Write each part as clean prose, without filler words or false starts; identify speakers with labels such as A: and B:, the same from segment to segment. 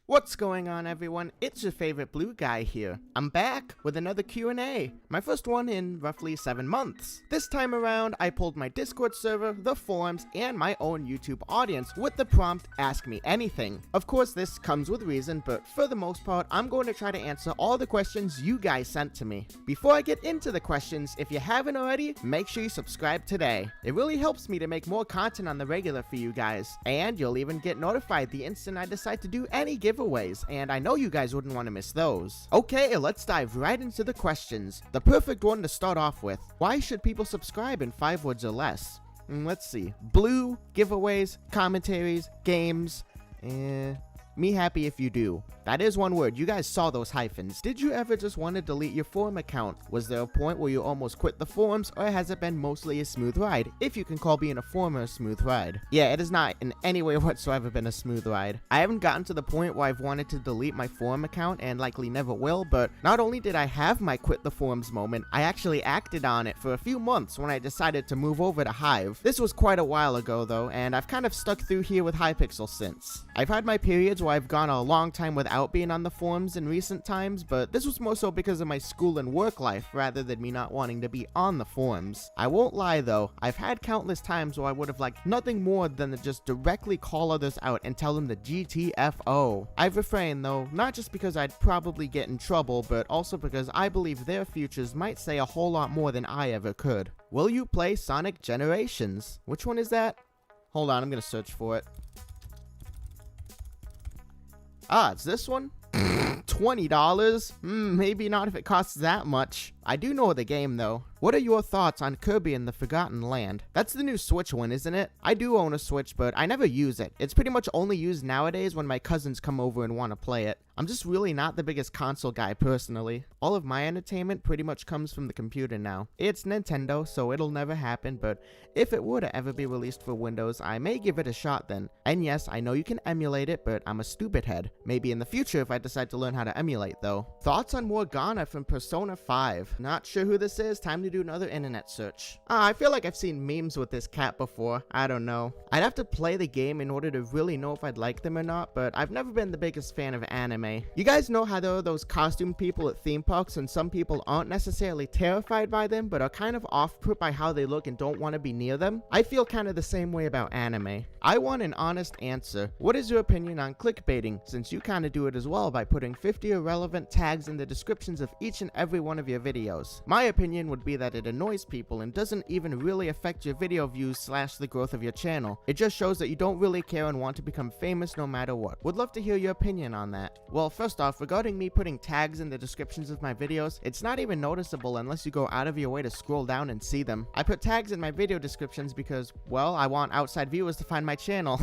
A: What's going on, everyone? It's your favorite blue guy here. I'm back with another Q&A, my first one in roughly 7 months. This time around, I pulled my Discord server, the forums, and my own YouTube audience with the prompt, ask me anything. Of course, this comes with reason, but for the most part, I'm going to try to answer all the questions you guys sent to me. Before I get into the questions, if you haven't already, make sure you subscribe today. It really helps me to make more content on the regular for you guys, and you'll even get notified the instant I decide to do any giveaways, and I know you guys wouldn't want to miss those. Okay, let's dive right into the questions. The perfect one to start off with. Why should people subscribe in 5 words or less? Let's see. Blue, giveaways, commentaries, games, me happy if you do. That is one word. You guys saw those hyphens. Did you ever just want to delete your forum account? Was there a point where you almost quit the forums, or has it been mostly a smooth ride? If you can call being a forumer a smooth ride. Yeah, it has not in any way whatsoever been a smooth ride. I haven't gotten to the point where I've wanted to delete my forum account, and likely never will, but not only did I have my quit the forums moment, I actually acted on it for a few months when I decided to move over to Hive. This was quite a while ago though, and I've kind of stuck through here with Hypixel since. I've had my periods where I've gone a long time without being on the forums in recent times, but this was more so because of my school and work life rather than me not wanting to be on the forums. I won't lie though, I've had countless times where I would have liked nothing more than to just directly call others out and tell them the GTFO. I've refrained though, not just because I'd probably get in trouble, but also because I believe their futures might say a whole lot more than I ever could. Will you play Sonic Generations? Which one is that? Hold on, I'm gonna search for it. Ah, it's this one? $20? Maybe not if it costs that much. I do know the game though. What are your thoughts on Kirby and the Forgotten Land? That's the new Switch one, isn't it? I do own a Switch, but I never use it. It's pretty much only used nowadays when my cousins come over and want to play it. I'm just really not the biggest console guy personally. All of my entertainment pretty much comes from the computer now. It's Nintendo, so it'll never happen, but if it were to ever be released for Windows, I may give it a shot then. And yes, I know you can emulate it, but I'm a stupid head. Maybe in the future if I decide to learn how to emulate though. Thoughts on Morgana from Persona 5? Not sure who this is, time to do another internet search. I feel like I've seen memes with this cat before. I don't know. I'd have to play the game in order to really know if I'd like them or not, but I've never been the biggest fan of anime. You guys know how there are those costume people at theme parks and some people aren't necessarily terrified by them, but are kind of off-put by how they look and don't want to be near them? I feel kind of the same way about anime. I want an honest answer. What is your opinion on clickbaiting, since you kind of do it as well by putting 50 irrelevant tags in the descriptions of each and every one of your videos? My opinion would be that it annoys people and doesn't even really affect your video views / the growth of your channel. It just shows that you don't really care and want to become famous no matter what. Would love to hear your opinion on that. Well, first off, regarding me putting tags in the descriptions of my videos, it's not even noticeable unless you go out of your way to scroll down and see them. I put tags in my video descriptions because, well, I want outside viewers to find my channel.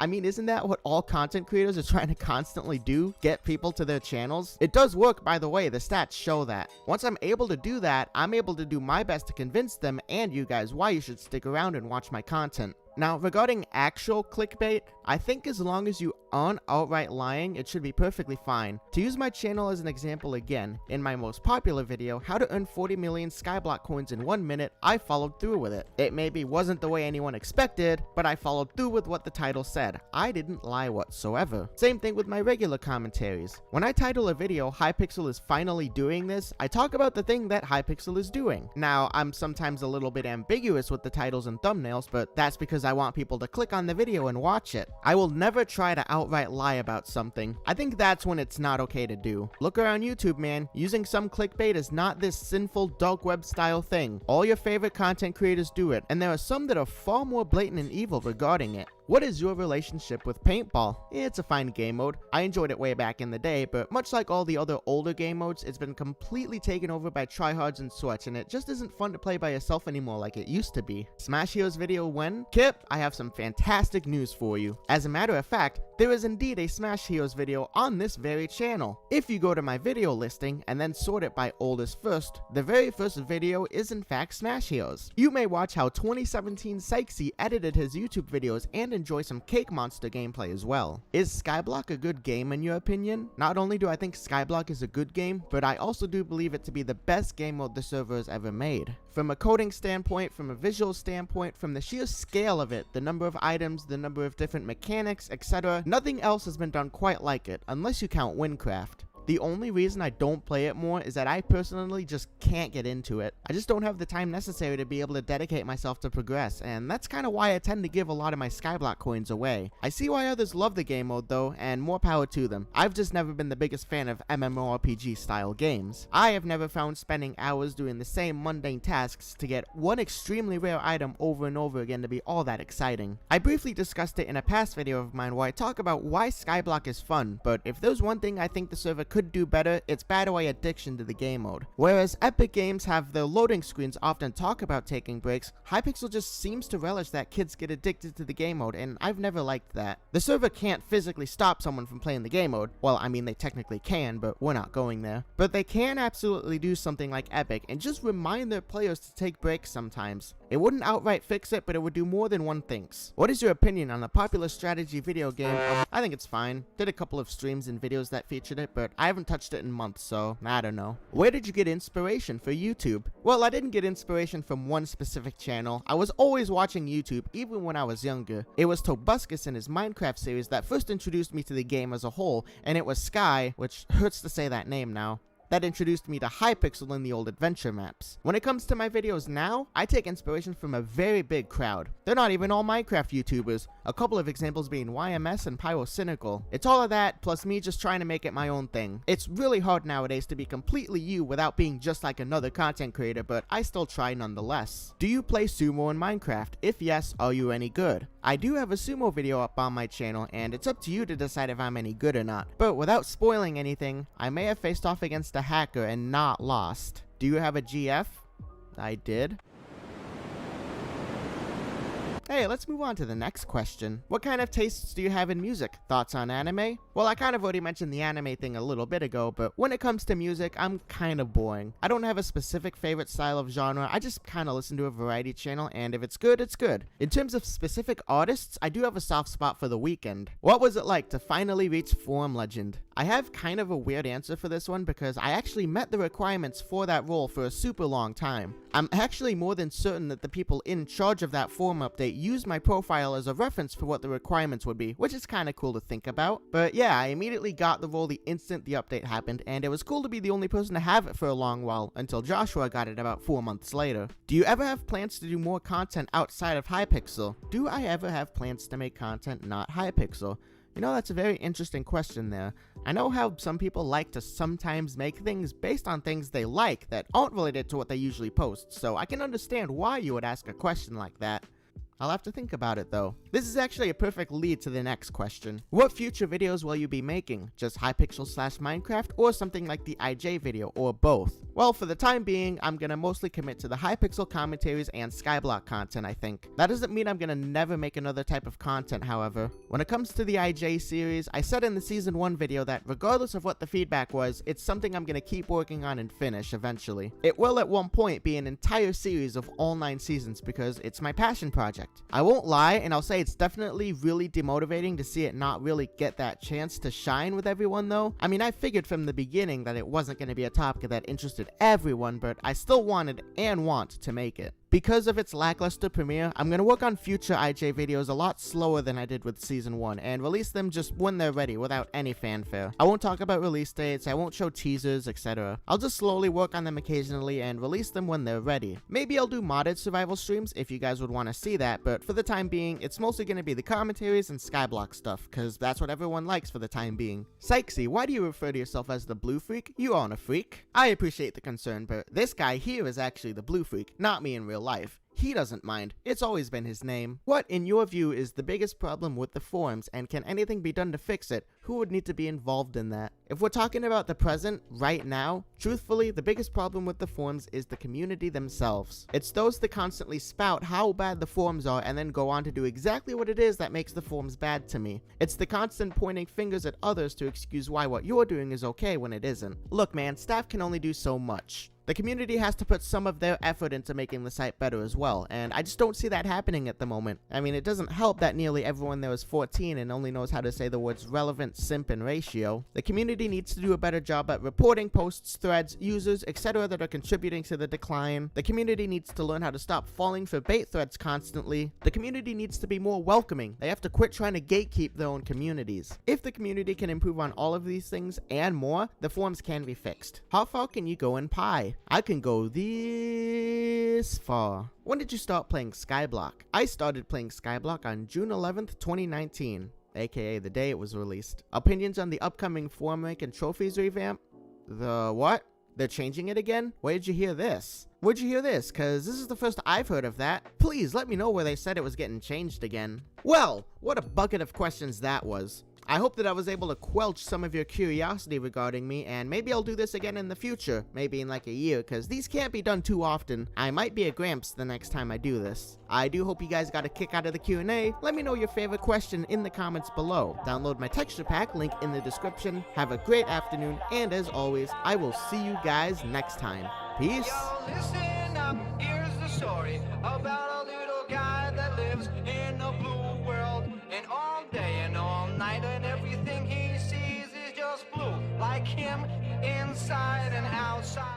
A: I mean, isn't that what all content creators are trying to constantly do? Get people to their channels? It does work, by the way, the stats show that. Once I'm able to do that, I'm able to do my best to convince them and you guys why you should stick around and watch my content. Now, regarding actual clickbait, I think as long as you aren't outright lying, it should be perfectly fine. To use my channel as an example again, in my most popular video, how to earn 40 million Skyblock coins in 1 minute, I followed through with it. It maybe wasn't the way anyone expected, but I followed through with what the title said. I didn't lie whatsoever. Same thing with my regular commentaries. When I title a video, Hypixel is finally doing this, I talk about the thing that Hypixel is doing. Now, I'm sometimes a little bit ambiguous with the titles and thumbnails, but that's because I want people to click on the video and watch it. I will never try to outright lie about something. I think that's when it's not okay to do. Look around YouTube, man. Using some clickbait is not this sinful dark web style thing. All your favorite content creators do it, and there are some that are far more blatant and evil regarding it. What is your relationship with Paintball? It's a fine game mode. I enjoyed it way back in the day, but much like all the other older game modes, it's been completely taken over by tryhards and such, and it just isn't fun to play by yourself anymore like it used to be. Smash Heroes video when? Kip, I have some fantastic news for you. As a matter of fact, there is indeed a Smash Heroes video on this very channel. If you go to my video listing and then sort it by oldest first, the very first video is in fact Smash Heroes. You may watch how 2017 Sykese edited his YouTube videos and enjoy some Cake Monster gameplay as well. Is Skyblock a good game in your opinion? Not only do I think Skyblock is a good game, but I also do believe it to be the best game mode the server has ever made. From a coding standpoint, from a visual standpoint, from the sheer scale of it, the number of items, the number of different mechanics, etc., nothing else has been done quite like it, unless you count Windcraft. The only reason I don't play it more is that I personally just can't get into it. I just don't have the time necessary to be able to dedicate myself to progress, and that's kind of why I tend to give a lot of my Skyblock coins away. I see why others love the game mode though, and more power to them. I've just never been the biggest fan of MMORPG style games. I have never found spending hours doing the same mundane tasks to get one extremely rare item over and over again to be all that exciting. I briefly discussed it in a past video of mine where I talk about why Skyblock is fun, but if there's one thing I think the server could do better, it's bad away addiction to the game mode. Whereas Epic Games have their loading screens often talk about taking breaks, Hypixel just seems to relish that kids get addicted to the game mode, and I've never liked that. The server can't physically stop someone from playing the game mode. Well, I mean they technically can, but we're not going there. But they can absolutely do something like Epic and just remind their players to take breaks sometimes. It wouldn't outright fix it, but it would do more than one thinks. What is your opinion on the popular strategy video game? I think it's fine. Did a couple of streams and videos that featured it, but I haven't touched it in months, so I don't know. Where did you get inspiration for YouTube? Well, I didn't get inspiration from one specific channel. I was always watching YouTube, even when I was younger. It was Tobuscus and his Minecraft series that first introduced me to the game as a whole, and it was Sky, which hurts to say that name now, that introduced me to Hypixel in the old adventure maps. When it comes to my videos now, I take inspiration from a very big crowd. They're not even all Minecraft YouTubers, a couple of examples being YMS and Pyrocynical. It's all of that, plus me just trying to make it my own thing. It's really hard nowadays to be completely you without being just like another content creator, but I still try nonetheless. Do you play Sumo in Minecraft? If yes, are you any good? I do have a Sumo video up on my channel, and it's up to you to decide if I'm any good or not. But without spoiling anything, I may have faced off against a hacker and not lost. Do you have a GF? I did. Hey, let's move on to the next question. What kind of tastes do you have in music? Thoughts on anime? Well, I kind of already mentioned the anime thing a little bit ago, but when it comes to music, I'm kind of boring. I don't have a specific favorite style of genre, I just kind of listen to a variety channel, and if it's good, it's good. In terms of specific artists, I do have a soft spot for The Weeknd. What was it like to finally reach Forum Legend? I have kind of a weird answer for this one because I actually met the requirements for that role for a super long time. I'm actually more than certain that the people in charge of that forum update used my profile as a reference for what the requirements would be, which is kind of cool to think about. But yeah, I immediately got the role the instant the update happened, and it was cool to be the only person to have it for a long while, until Joshua got it about 4 months later. Do you ever have plans to do more content outside of Hypixel? Do I ever have plans to make content not Hypixel? You know, that's a very interesting question there. I know how some people like to sometimes make things based on things they like that aren't related to what they usually post, so I can understand why you would ask a question like that. I'll have to think about it though. This is actually a perfect lead to the next question. What future videos will you be making? Just Hypixel/Minecraft or something like the IJ video, or both? Well, for the time being, I'm gonna mostly commit to the Hypixel commentaries and Skyblock content, I think. That doesn't mean I'm gonna never make another type of content, however. When it comes to the IJ series, I said in the Season 1 video that regardless of what the feedback was, it's something I'm gonna keep working on and finish eventually. It will at one point be an entire series of all 9 seasons because it's my passion project. I won't lie, and I'll say it's definitely really demotivating to see it not really get that chance to shine with everyone though. I mean, I figured from the beginning that it wasn't going to be a topic that interested everyone, but I still wanted and want to make it. Because of its lackluster premiere, I'm going to work on future IJ videos a lot slower than I did with Season 1, and release them just when they're ready without any fanfare. I won't talk about release dates, I won't show teasers, etc. I'll just slowly work on them occasionally and release them when they're ready. Maybe I'll do modded survival streams if you guys would want to see that, but for the time being, it's mostly going to be the commentaries and Skyblock stuff, because that's what everyone likes for the time being. Sykese, why do you refer to yourself as the blue freak? You aren't a freak. I appreciate the concern, but this guy here is actually the blue freak, not me in real life. He doesn't mind. It's always been his name. What, in your view, is the biggest problem with the forums, and can anything be done to fix it? Who would need to be involved in that? If we're talking about the present, right now, truthfully, the biggest problem with the forums is the community themselves. It's those that constantly spout how bad the forums are and then go on to do exactly what it is that makes the forums bad to me. It's the constant pointing fingers at others to excuse why what you're doing is okay when it isn't. Look man, staff can only do so much. The community has to put some of their effort into making the site better as well, and I just don't see that happening at the moment. I mean, it doesn't help that nearly everyone there is 14 and only knows how to say the words relevant, simp, and ratio. The community needs to do a better job at reporting posts, threads, users, etc. that are contributing to the decline. The community needs to learn how to stop falling for bait threads constantly. The community needs to be more welcoming. They have to quit trying to gatekeep their own communities. If the community can improve on all of these things and more, the forums can be fixed. How far can you go in Pi? I can go this far. When did you start playing Skyblock? I started playing Skyblock on June 11th, 2019, aka the day it was released. Opinions on the upcoming forum rank and trophies revamp? The what? They're changing it again? Where did you hear this? Where'd you hear this? Cause this is the first I've heard of that. Please let me know where they said it was getting changed again. Well, what a bucket of questions that was. I hope that I was able to quelch some of your curiosity regarding me, and maybe I'll do this again in the future, maybe in like a year, because these can't be done too often. I might be a gramps the next time I do this. I do hope you guys got a kick out of the Q&A. Let me know your favorite question in the comments below. Download my texture pack, link in the description. Have a great afternoon, and as always, I will see you guys next time. Peace!
B: Yo, listen up, here's the story about a little guy that lives in a blue world, and all day and all night and everything he sees is just blue, like him inside and outside.